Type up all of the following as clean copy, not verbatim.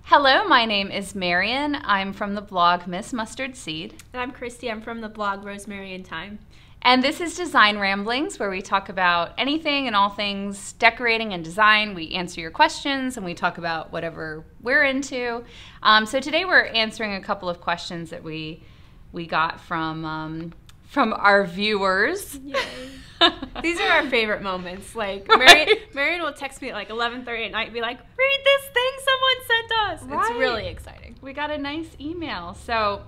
Hello, my name is Marion. I'm from the blog Miss Mustard Seed. And I'm Christy. I'm from the blog Rosemary in Time. And this is Design Ramblings, where we talk about anything and all things decorating and design. We answer your questions and we talk about whatever we're into. So today we're answering a couple of questions that we got from our viewers. Yay. These are our favorite moments. Like Marion will text me at like 11:30 at night and be like, "Read this thing someone sent us." Right. It's really exciting. We got a nice email. So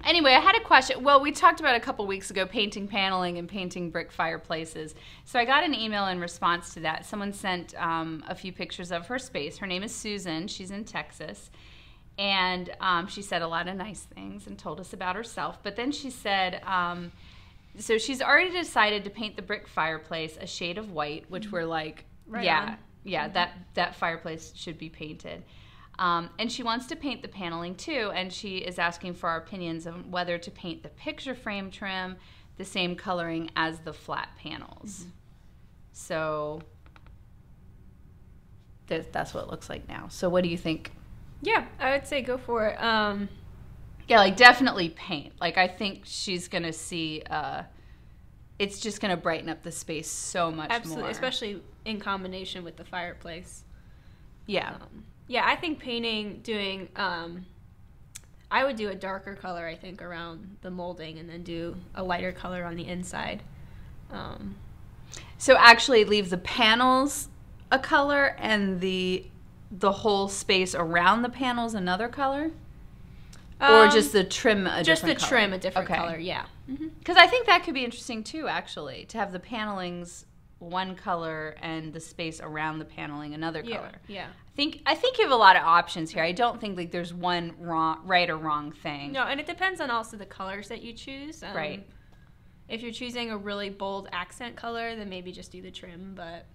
anyway, I had a question. Well, we talked about a couple weeks ago painting paneling and painting brick fireplaces. So I got an email in response to that. Someone sent a few pictures of her space. Her name is Susan. She's in Texas. And she said a lot of nice things and told us about herself. But then she said, so she's already decided to paint the brick fireplace a shade of white, which we're like, Right yeah, on. that fireplace should be painted. And she wants to paint the paneling too, and she is asking for our opinions on whether to paint the picture frame trim the same coloring as the flat panels. Mm-hmm. So that's what it looks like now. So what do you think? Yeah, I would say go for it. Yeah, like definitely paint. Like I think she's going to see, it's just going to brighten up the space so much more. Absolutely, especially in combination with the fireplace. Yeah. Yeah, I think doing, I would do a darker color, I think, around the molding and then do a lighter color on the inside. So actually leave the panels a color and the whole space around the panels another color? Or just the trim a different color? Just the trim a different color, yeah. Because I think that could be interesting too, actually, to have the panelings one color and the space around the paneling another color. Yeah. I think you have a lot of options here. I don't think like there's one right or wrong thing. No, and it depends on also the colors that you choose. Right. If you're choosing a really bold accent color, then maybe just do the trim, but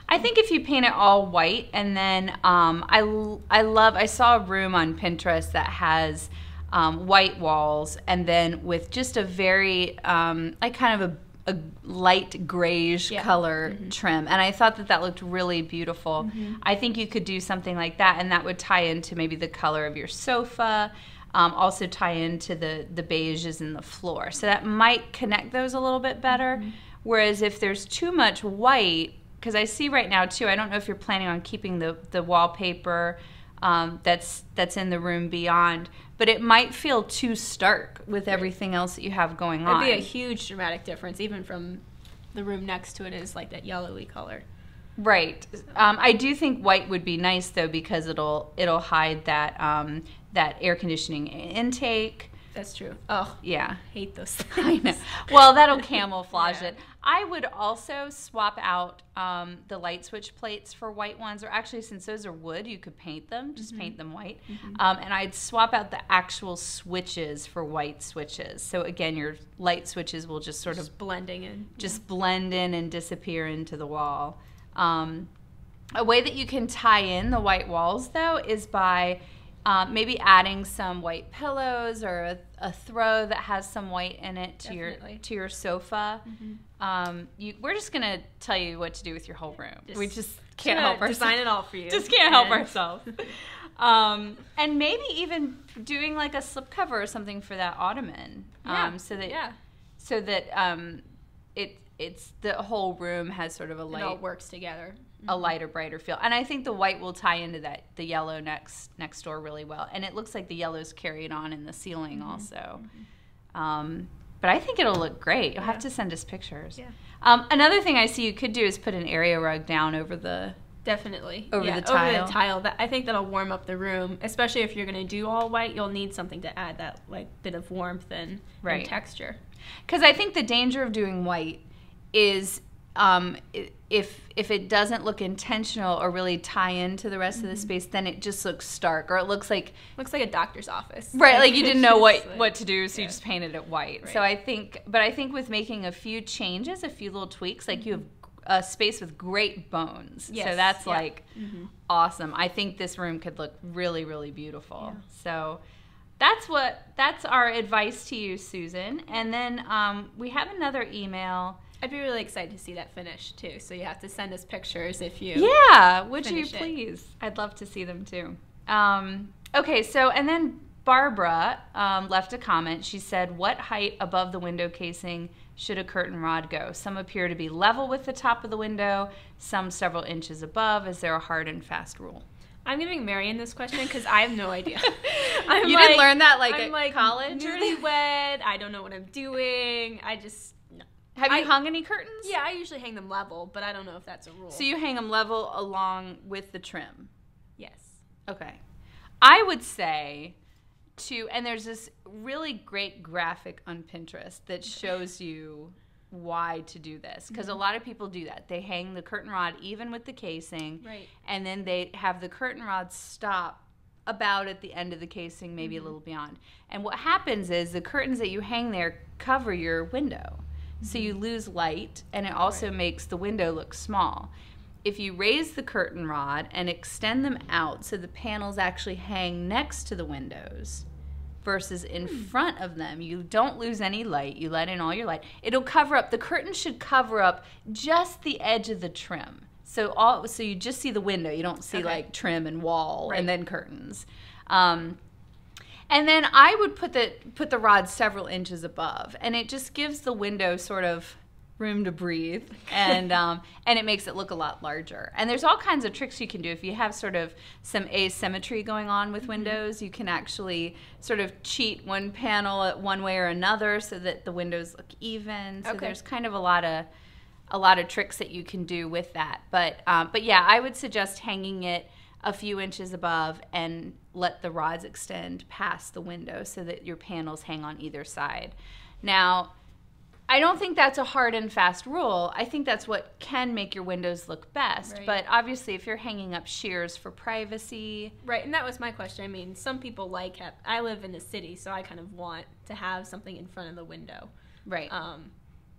I think if you paint it all white, and then I saw a room on Pinterest that has white walls, and then with just a very like kind of a light grayish color trim, and I thought that looked really beautiful. I think you could do something like that, and that would tie into maybe the color of your sofa, also tie into the beiges in the floor, so that might connect those a little bit better. Whereas if there's too much white, because I see right now too, I don't know if you're planning on keeping the wallpaper that's in the room beyond, but it might feel too stark with everything else that you have going on. It'd be a huge dramatic difference, even from the room next to it is like that yellowy color. Right. I do think white would be nice though, because it'll hide that air conditioning intake. That's true. Oh, yeah. Hate those things. I know. Well, that'll camouflage it. I would also swap out the light switch plates for white ones, or actually, since those are wood, you could paint them. Just paint them white. And I'd swap out the actual switches for white switches. So again, your light switches will just sort of blending in. Just blend in and disappear into the wall. A way that you can tie in the white walls, though, is by maybe adding some white pillows or a throw that has some white in it to your sofa. We're just gonna tell you what to do with your whole room. We just can't help ourselves. Design it all for you. Just can't help ourselves. And maybe even doing like a slipcover or something for that ottoman, so that it's the whole room has sort of a light. It all works together. A lighter, brighter feel. And I think the white will tie into the yellow next door really well. And it looks like the yellow's carried on in the ceiling also. But I think it'll look great. You'll have to send us pictures. Yeah. Another thing I see you could do is put an area rug down over the Definitely. over the tile. Over the tile. I think that'll warm up the room, especially if you're going to do all white. You'll need something to add that like bit of warmth and texture. Because I think the danger of doing white is if it doesn't look intentional or really tie into the rest of the space, then it just looks stark, or it looks like a doctor's office. Right, like you didn't know what to do, so you just painted it white. Right. So I think with making a few changes, a few little tweaks, like you have a space with great bones. Yes. So that's awesome. I think this room could look really, really beautiful. Yeah. So that's our advice to you, Susan. And then we have another email. I'd be really excited to see that finished too. So you have to send us pictures if you Yeah, would you finish it. please? I'd love to see them too. Okay, so, and then Barbara left a comment. She said, what height above the window casing should a curtain rod go? Some appear to be level with the top of the window, some several inches above. Is there a hard and fast rule? I'm giving Marion this question because I have no idea. You didn't learn that I'm at college? Newlywed. I don't know what I'm doing. No. Have you hung any curtains? Yeah, I usually hang them level, but I don't know if that's a rule. So you hang them level along with the trim? Yes. Okay. I would say and there's this really great graphic on Pinterest that shows you why to do this, because a lot of people do that. They hang the curtain rod even with the casing, right, and then they have the curtain rod stop about at the end of the casing, maybe a little beyond. And what happens is the curtains that you hang there cover your window, so you lose light, and it also makes the window look small. If you raise the curtain rod and extend them out so the panels actually hang next to the windows versus in front of them, you don't lose any light. You let in all your light. It'll cover up. The curtain should cover up just the edge of the trim. So you just see the window. You don't see like trim and wall and then curtains. And then I would put the rod several inches above, and it just gives the window sort of room to breathe, and it makes it look a lot larger. And there's all kinds of tricks you can do. If you have sort of some asymmetry going on with windows, you can actually sort of cheat one panel one way or another so that the windows look even. So there's kind of a lot of tricks that you can do with that. But yeah, I would suggest hanging it a few inches above and let the rods extend past the window so that your panels hang on either side. Now, I don't think that's a hard and fast rule. I think that's what can make your windows look best. Right. But obviously, if you're hanging up shears for privacy. Right, and that was my question. I mean, some people I live in the city, so I kind of want to have something in front of the window. Right.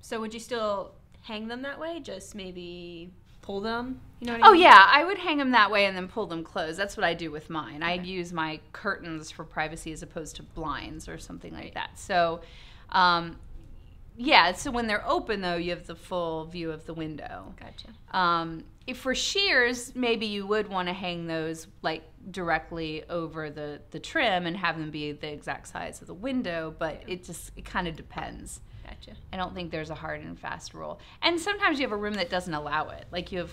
So would you still hang them that way? Just maybe pull them? You know what I mean? Oh, yeah. I would hang them that way and then pull them closed. That's what I do with mine. I use my curtains for privacy as opposed to blinds or something like that. So, yeah, so when they're open, though, you have the full view of the window. Gotcha. If for shears, maybe you would want to hang those like directly over the trim and have them be the exact size of the window, but it kind of depends. Gotcha. I don't think there's a hard and fast rule. And sometimes you have a room that doesn't allow it. Like you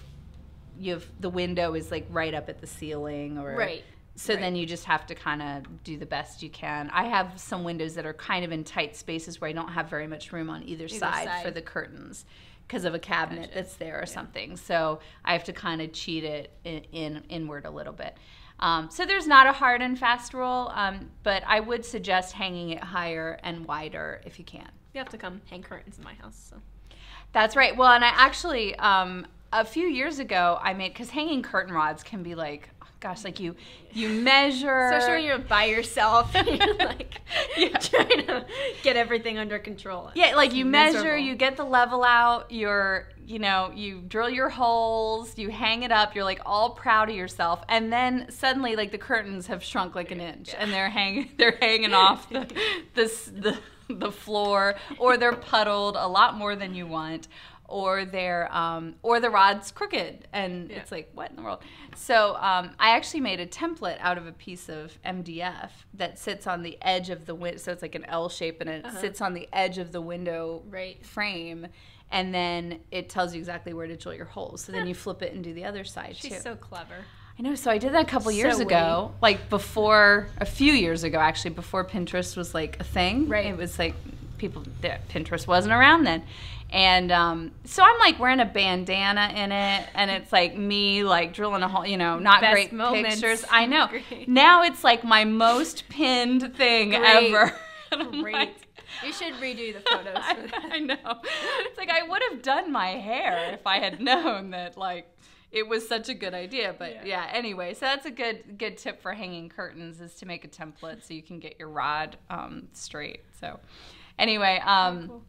have the window is like right up at the ceiling, or right. So then you just have to kind of do the best you can. I have some windows that are kind of in tight spaces where I don't have very much room on either side for the curtains because of a cabinet that's there or something. So I have to kind of cheat it inward a little bit. So there's not a hard and fast rule, but I would suggest hanging it higher and wider if you can. You have to come hang curtains in my house. So. That's right. Well, and I actually, a few years ago, because hanging curtain rods can be like, gosh, like you measure. Especially when you're by yourself and you're like trying to get everything under control. Yeah, like you measure, you get the level out, you drill your holes, you hang it up, you're like all proud of yourself, and then suddenly like the curtains have shrunk like an inch and they're hanging off the floor, or they're puddled a lot more than you want. Or the rod's crooked, and it's like, what in the world? So I actually made a template out of a piece of MDF that sits on the edge of the window. So it's like an L shape, and it sits on the edge of the window frame, and then it tells you exactly where to drill your holes. So then you flip it and do the other side too. She's so clever. I know. So I did that a couple years ago, a few years ago actually, before Pinterest was like a thing. Right. It was like Pinterest wasn't around then. And so I'm like wearing a bandana in it, and it's like me like drilling a hole, not best great moments. pictures. I know. Great. Now it's like my most pinned thing ever. Great. Like, you should redo the photos for that. I know. It's like I would have done my hair if I had known that like it was such a good idea. But yeah, anyway, so that's a good tip for hanging curtains, is to make a template so you can get your rod straight. So anyway, cool.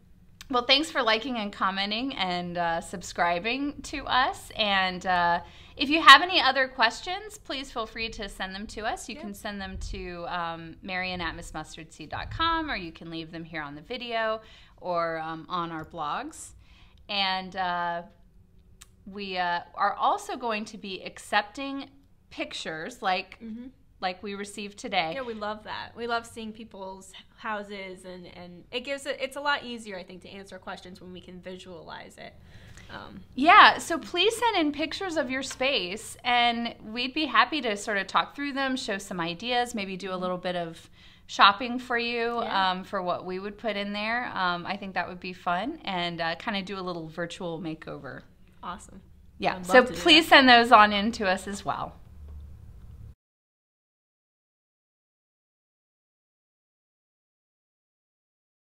Well, thanks for liking and commenting and subscribing to us. And if you have any other questions, please feel free to send them to us. You can send them to Marion at missmustardseed.com, or you can leave them here on the video or on our blogs. And we are also going to be accepting pictures like like we received today. Yeah, we love that. We love seeing people's houses, and it's a lot easier, I think, to answer questions when we can visualize it. Yeah, so please send in pictures of your space, and we'd be happy to sort of talk through them, show some ideas, maybe do a little bit of shopping for you for what we would put in there. I think that would be fun, and kind of do a little virtual makeover. Awesome. Yeah, so please send those on in to us as well.